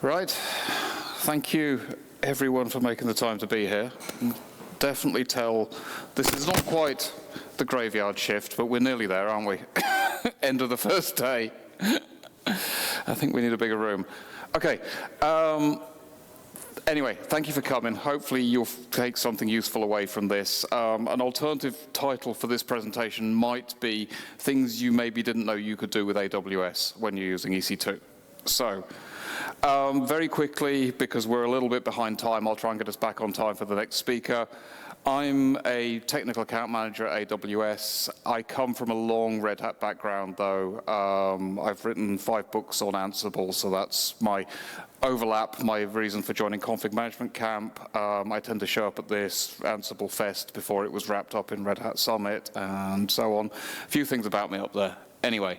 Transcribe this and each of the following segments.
Right. Thank you, everyone, for making the time to be here. Definitely tell this is not quite the graveyard shift, but we're nearly there, aren't we? End of the first day. I think we need a bigger room. Okay. Anyway, thank you for coming. Hopefully you'll take something useful away from this. An alternative title for this presentation might be things you maybe didn't know you could do with AWS when you're using EC2. So, very quickly, because we're a little bit behind time, I'll try and get us back on time for the next speaker. I'm a technical account manager at AWS. I come from a long Red Hat background, though. I've written 5 books on Ansible, so that's my overlap, my reason for joining CfgMgmtCamp. I tend to show up at this Ansible Fest before it was wrapped up in Red Hat Summit, and so on. A few things about me up there. Anyway,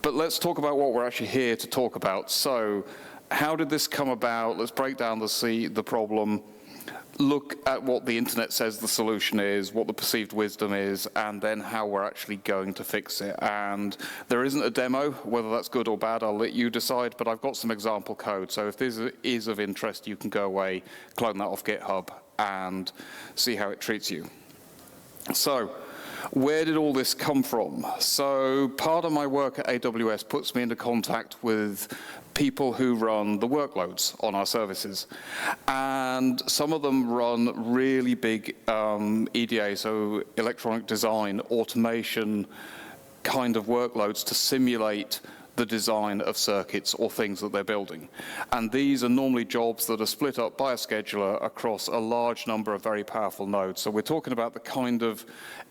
but let's talk about what we're actually here to talk about. So, how did this come about? Let's break down the problem. Look at what the internet says the solution is, what the perceived wisdom is, and then how we're actually going to fix it. And there isn't a demo, whether that's good or bad, I'll let you decide, but I've got some example code. So if this is of interest, you can go away, clone that off GitHub, and see how it treats you. So, where did all this come from? So part of my work at AWS puts me into contact with people who run the workloads on our services. And some of them run really big EDA, so electronic design, automation kind of workloads to simulate the design of circuits or things that they're building. And these are normally jobs that are split up by a scheduler across a large number of very powerful nodes. So we're talking about the kind of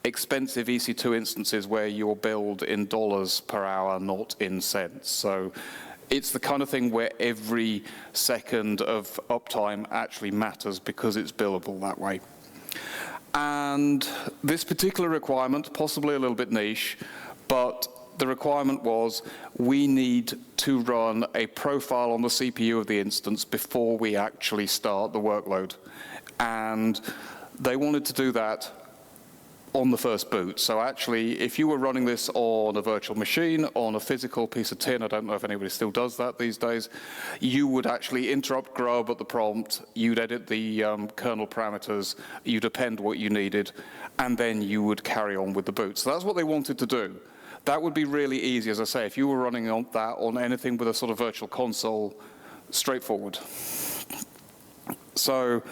expensive EC2 instances where you'll build in dollars per hour, not in cents. So it's the kind of thing where every second of uptime actually matters because it's billable that way. And this particular requirement, possibly a little bit niche, but the requirement was we need to run a profile on the CPU of the instance before we actually start the workload. And they wanted to do that on the first boot. So actually, if you were running this on a virtual machine, on a physical piece of tin, I don't know if anybody still does that these days, you would actually interrupt grub at the prompt, you'd edit the kernel parameters, you'd append what you needed, and then you would carry on with the boot. So that's what they wanted to do. That would be really easy, as I say, if you were running on that on anything with a sort of virtual console, straightforward. So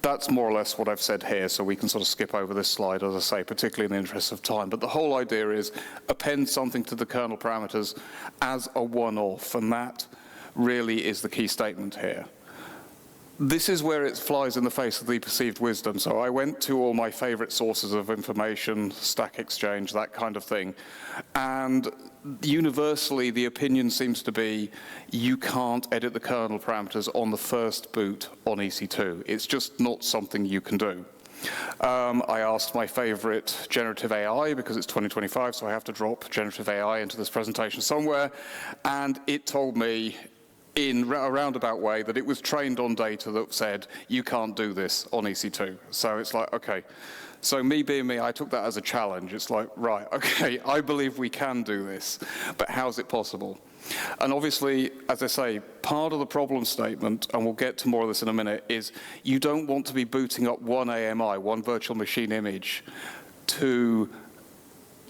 that's more or less what I've said here, so we can sort of skip over this slide, as I say, particularly in the interest of time. But the whole idea is append something to the kernel parameters as a one-off, and that really is the key statement here. This is where it flies in the face of the perceived wisdom. So I went to all my favorite sources of information, Stack Exchange, that kind of thing. And universally, the opinion seems to be you can't edit the kernel parameters on the first boot on EC2. It's just not something you can do. I asked my favorite generative AI, because it's 2025, so I have to drop generative AI into this presentation somewhere. And it told me, in a roundabout way, that it was trained on data that said, you can't do this on EC2. So it's like, okay. So me being me, I took that as a challenge. It's like, right, okay, I believe we can do this, but how's it possible? And obviously, as I say, part of the problem statement, and we'll get to more of this in a minute, is you don't want to be booting up one AMI, one virtual machine image, to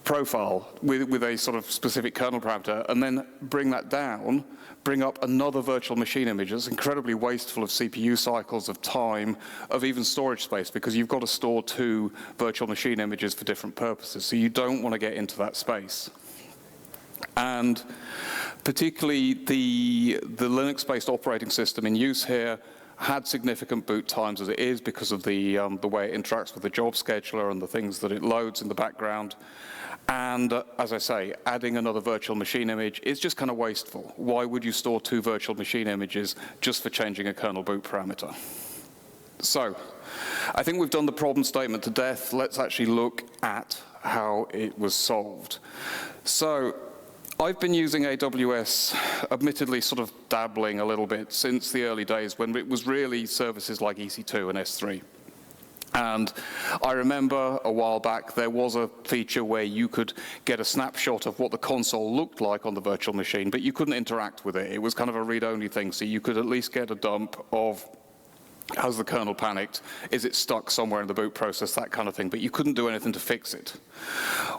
profile with a sort of specific kernel parameter, and then bring that down, bring up another virtual machine image. It's incredibly wasteful of CPU cycles, of time, of even storage space, because you've got to store 2 virtual machine images for different purposes, so you don't want to get into that space. And particularly the Linux-based operating system in use here had significant boot times as it is because of the way it interacts with the job scheduler and the things that it loads in the background. And as I say, adding another virtual machine image is just kind of wasteful. Why would you store 2 virtual machine images just for changing a kernel boot parameter? So, I think we've done the problem statement to death. Let's actually look at how it was solved. So, I've been using AWS, admittedly sort of dabbling a little bit since the early days when it was really services like EC2 and S3. And I remember a while back there was a feature where you could get a snapshot of what the console looked like on the virtual machine, but you couldn't interact with it. It was kind of a read-only thing, so you could at least get a dump of, has the kernel panicked? Is it stuck somewhere in the boot process? That kind of thing, but you couldn't do anything to fix it.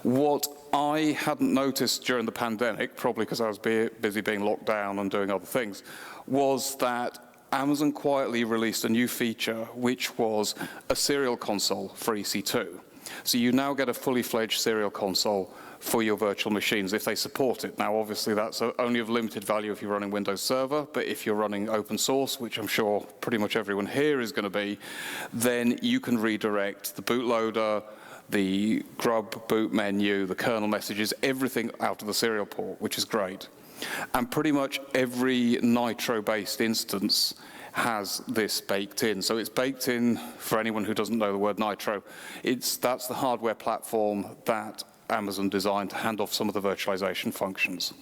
What I hadn't noticed during the pandemic, probably because I was busy being locked down and doing other things, was that Amazon quietly released a new feature, which was a serial console for EC2. So you now get a fully fledged serial console for your virtual machines if they support it. Now, obviously, that's only of limited value if you're running Windows Server, but if you're running open source, which I'm sure pretty much everyone here is going to be, then you can redirect the bootloader, the grub boot menu, the kernel messages, everything out of the serial port, which is great. And pretty much every Nitro-based instance has this baked in. So it's baked in, for anyone who doesn't know the word Nitro, that's the hardware platform that Amazon designed to hand off some of the virtualization functions.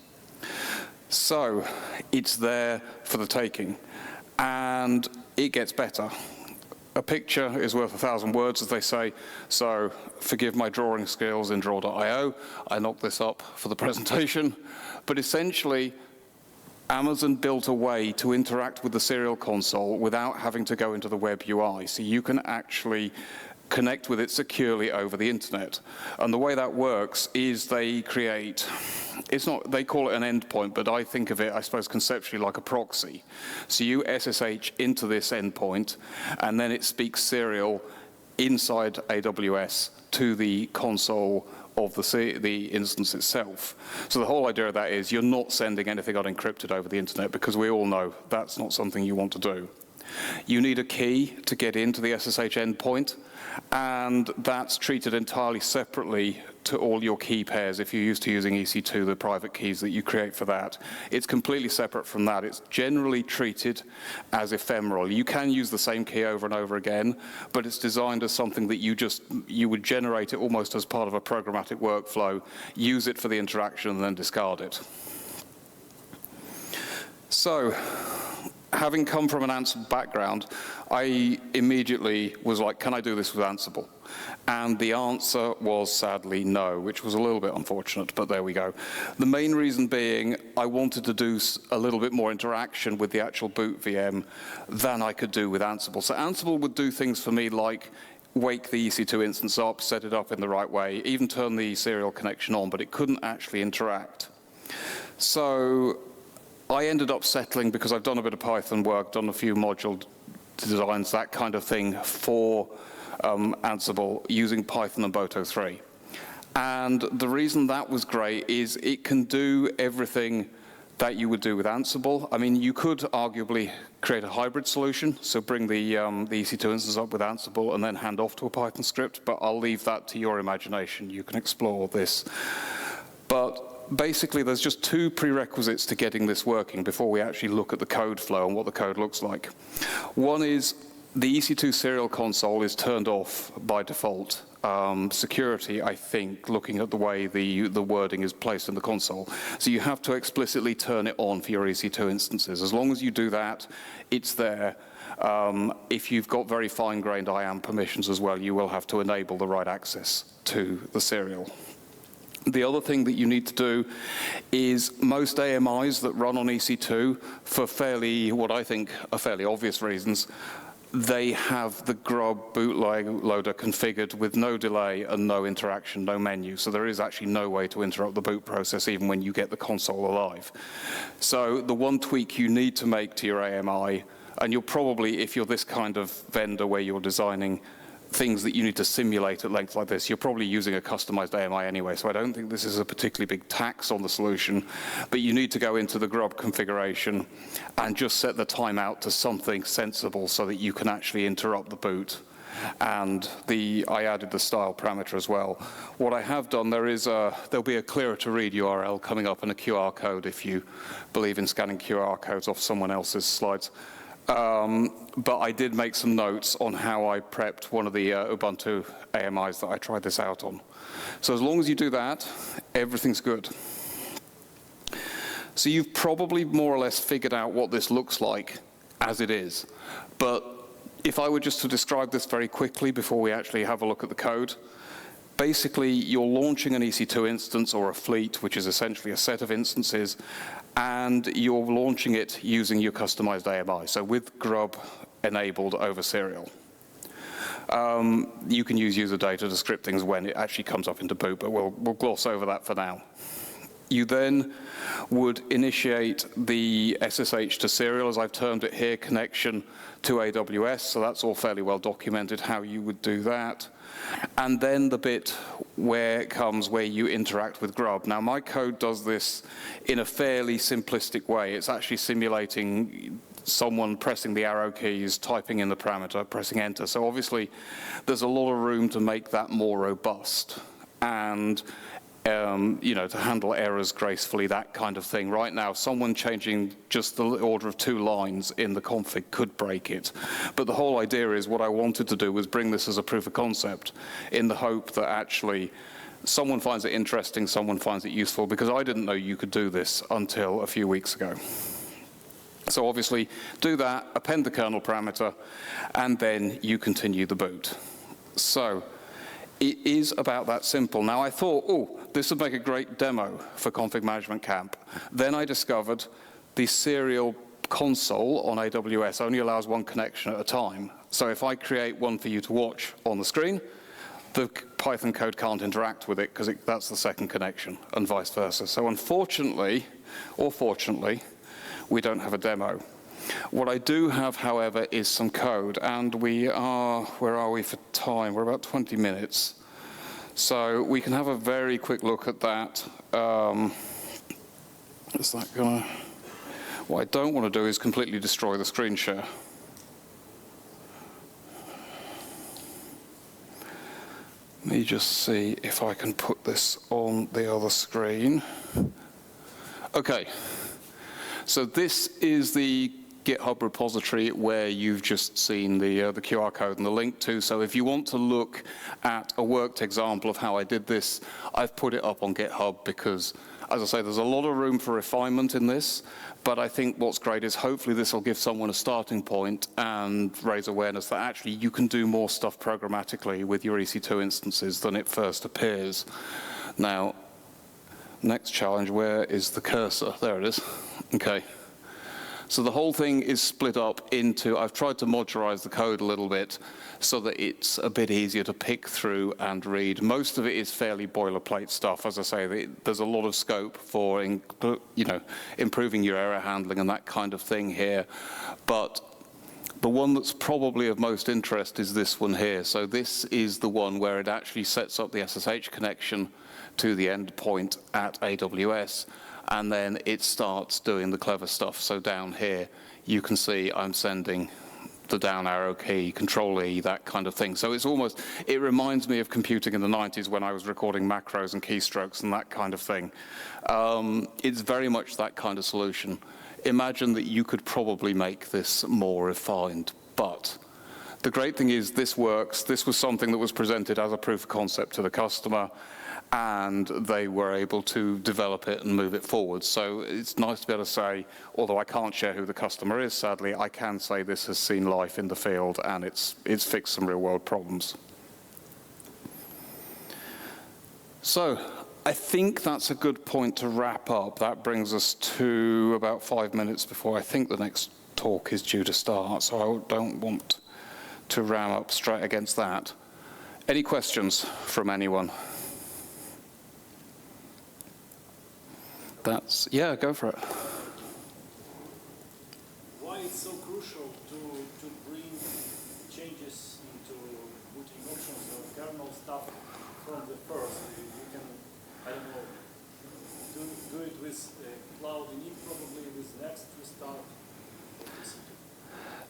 So it's there for the taking, and it gets better. A picture is worth 1,000 words, as they say, so forgive my drawing skills in draw.io. I knocked this up for the presentation. But essentially, Amazon built a way to interact with the serial console without having to go into the web UI. So you can actually connect with it securely over the internet. And the way that works is they create, they call it an endpoint, but I think of it, I suppose, conceptually like a proxy. So you SSH into this endpoint, and then it speaks serial inside AWS to the console of the instance itself. So the whole idea of that is you're not sending anything unencrypted over the internet, because we all know that's not something you want to do. You need a key to get into the SSH endpoint, and that's treated entirely separately to all your key pairs. If you're used to using EC2, the private keys that you create for that, it's completely separate from that. It's generally treated as ephemeral. You can use the same key over and over again, but it's designed as something that you would generate it almost as part of a programmatic workflow, use it for the interaction, and then discard it. So, having come from an Ansible background, I immediately was like, can I do this with Ansible? And the answer was sadly no, which was a little bit unfortunate, but there we go. The main reason being I wanted to do a little bit more interaction with the actual boot VM than I could do with Ansible. So Ansible would do things for me like wake the EC2 instance up, set it up in the right way, even turn the serial connection on, but it couldn't actually interact. So I ended up settling, because I've done a bit of Python work, done a few module designs, that kind of thing for Ansible using Python and Boto3. And the reason that was great is it can do everything that you would do with Ansible. I mean, you could arguably create a hybrid solution, so bring the EC2 instance up with Ansible and then hand off to a Python script, but I'll leave that to your imagination. You can explore this. But basically, there's just two prerequisites to getting this working before we actually look at the code flow and what the code looks like. One is the EC2 serial console is turned off by default. Security, I think, looking at the way the wording is placed in the console. So you have to explicitly turn it on for your EC2 instances. As long as you do that, it's there. If you've got very fine-grained IAM permissions as well, you will have to enable the right access to the serial. The other thing that you need to do is most AMIs that run on EC2, for what I think are fairly obvious reasons, they have the grub bootloader configured with no delay and no interaction, no menu. So there is actually no way to interrupt the boot process even when you get the console alive. So the one tweak you need to make to your AMI, and you'll probably, if you're this kind of vendor where you're designing things that you need to simulate at length like this, you're probably using a customized AMI anyway, so I don't think this is a particularly big tax on the solution, but you need to go into the grub configuration and just set the timeout to something sensible so that you can actually interrupt the boot. And I added the style parameter as well. What I have done, there'll be a clearer to read URL coming up and a QR code if you believe in scanning QR codes off someone else's slides. But I did make some notes on how I prepped one of the Ubuntu AMIs that I tried this out on. So as long as you do that, everything's good. So you've probably more or less figured out what this looks like as it is. But If I were just to describe this very quickly before we actually have a look at the code, basically you're launching an EC2 instance or a fleet, which is essentially a set of instances, and you're launching it using your customized AMI, so with grub enabled over serial. You can use user data to script things when it actually comes up into boot, but we'll gloss over that for now. You then would initiate the SSH to serial, as I've termed it here, connection to AWS, so that's all fairly well documented how you would do that. And then the bit where it comes where you interact with grub. Now my code does this in a fairly simplistic way. It's actually simulating someone pressing the arrow keys, typing in the parameter, pressing enter. So obviously there's a lot of room to make that more robust and to handle errors gracefully, that kind of thing. Right now, someone changing just the order of 2 lines in the config could break it. But the whole idea is what I wanted to do was bring this as a proof of concept in the hope that actually someone finds it interesting, someone finds it useful, because I didn't know you could do this until a few weeks ago. So obviously, do that, append the kernel parameter, and then you continue the boot. So it is about that simple. Now I thought, oh, this would make a great demo for CfgMgmtCamp. Then I discovered the serial console on AWS only allows 1 connection at a time. So if I create one for you to watch on the screen, the Python code can't interact with it because that's the 2nd connection, and vice versa. So unfortunately, or fortunately, we don't have a demo. What I do have, however, is some code, and we are, where are we for time? We're about 20 minutes. So we can have a very quick look at that. Is that gonna, what I don't want to do is completely destroy the screen share. Let me just see if I can put this on the other screen. Okay, so this is the GitHub repository where you've just seen the QR code and the link to. So if you want to look at a worked example of how I did this, I've put it up on GitHub because, as I say, there's a lot of room for refinement in this, but I think what's great is hopefully this will give someone a starting point and raise awareness that actually you can do more stuff programmatically with your EC2 instances than it first appears. Now, next challenge, where is the cursor? There it is. Okay. So the whole thing is split up into, I've tried to modularize the code a little bit so that it's a bit easier to pick through and read. Most of it is fairly boilerplate stuff. As I say, there's a lot of scope for improving your error handling and that kind of thing here. But the one that's probably of most interest is this one here. So this is the one where it actually sets up the SSH connection to the endpoint at AWS. And then it starts doing the clever stuff. So down here, you can see I'm sending the down arrow key, Control E, that kind of thing. So it's almost, it reminds me of computing in the 90s when I was recording macros and keystrokes and that kind of thing. It's very much that kind of solution. Imagine that you could probably make this more refined, but the great thing is this works. This was something that was presented as a proof of concept to the customer, and they were able to develop it and move it forward. So it's nice to be able to say, although I can't share who the customer is, sadly, I can say this has seen life in the field and it's fixed some real world problems. So I think that's a good point to wrap up. That brings us to about 5 minutes before I think the next talk is due to start, so I don't want to ram up straight against that. Any questions from anyone? Yeah, go for it. Why it's so crucial to bring changes into booting options or kernel stuff from the first? You can, I don't know, do it with cloud init, probably with next restart.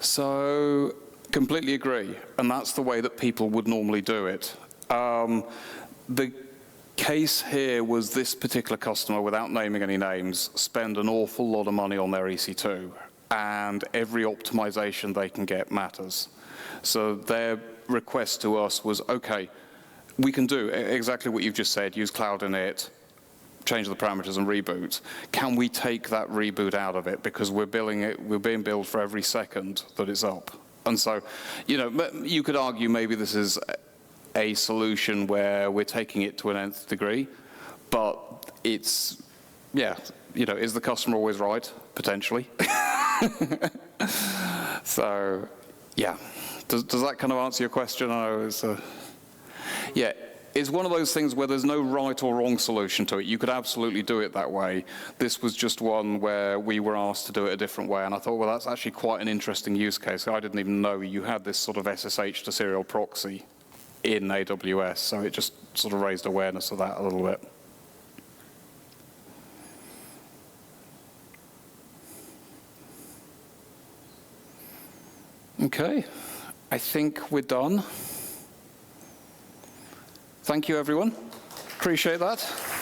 So, completely agree, and that's the way that people would normally do it. The case here was this particular customer, without naming any names, spend an awful lot of money on their EC2, and every optimization they can get matters. So their request to us was, okay, we can do exactly what you've just said, use cloud init, change the parameters and reboot. Can we take that reboot out of it? Because we're being billed for every second that it's up. And so, you know, you could argue maybe this is a solution where we're taking it to an nth degree, but it's, yeah, you know, is the customer always right? Potentially. So, yeah. Does that kind of answer your question? I know it's, yeah. It's one of those things where there's no right or wrong solution to it. You could absolutely do it that way. This was just one where we were asked to do it a different way, and I thought, well, that's actually quite an interesting use case. I didn't even know you had this sort of SSH to serial proxy in AWS, so it just sort of raised awareness of that a little bit. Okay, I think we're done. Thank you, everyone. Appreciate that.